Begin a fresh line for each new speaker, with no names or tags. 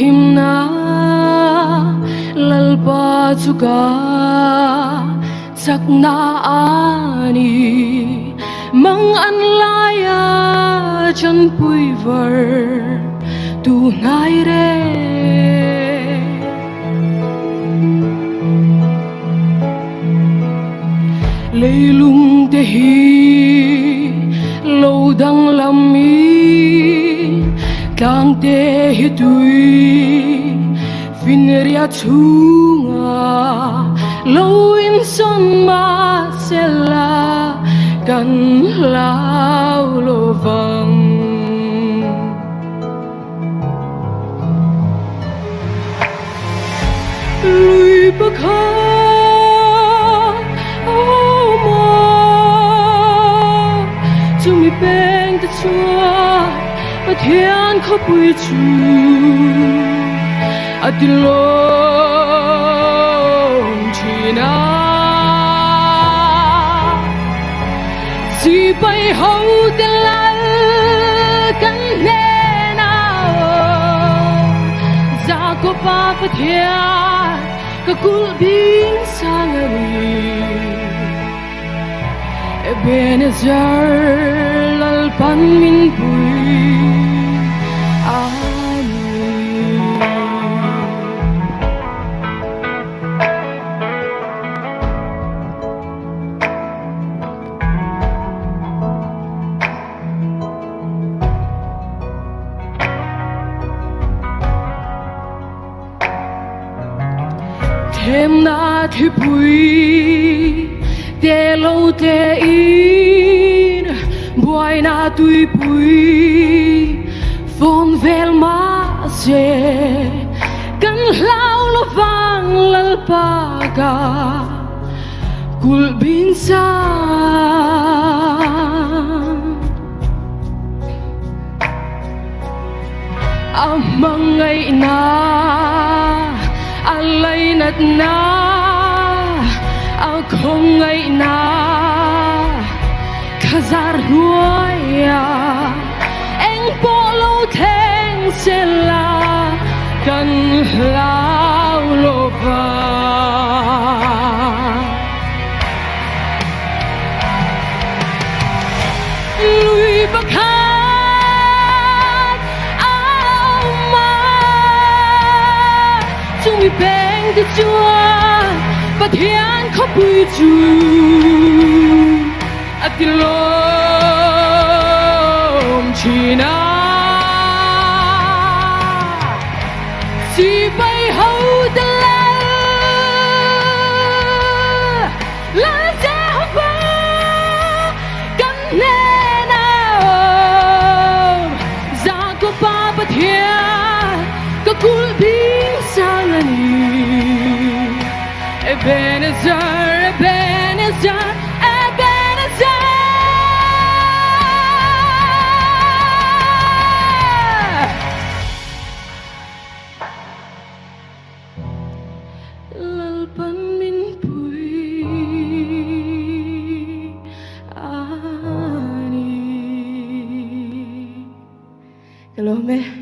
him na lalpa chuka sakna ani mang an laya chan pui var tu ngai re leilung te hi lo dang lam mi tang te hi tui fin ria chunga lo in son ma sela kan lao lo vang lui bakha bang the chua but hian kho pui chu adilong china si bai ho de la kan ne na za ko pa but hian ka kul bin sangari Ebenezer lalpan min pui ani thêm na thi pui te lo te in buai na tui pui phong vel ma se kan lau lo vang lal pa ka kul bin sa amang ai na alai nat na không ngày na khazar ruaya anh po lâu theng sẽ là cần lao lo va lui bắc hát ao ma chúng mi beng từ chúa và thiên khóc bùi chu atilom china si bay hậu de la cha ba kan ne na za ko pa pa thiên ka kul bin sangani Ebenezer, Ebenezer, Ebenezer. Lalpan min pui ani. Kalau me.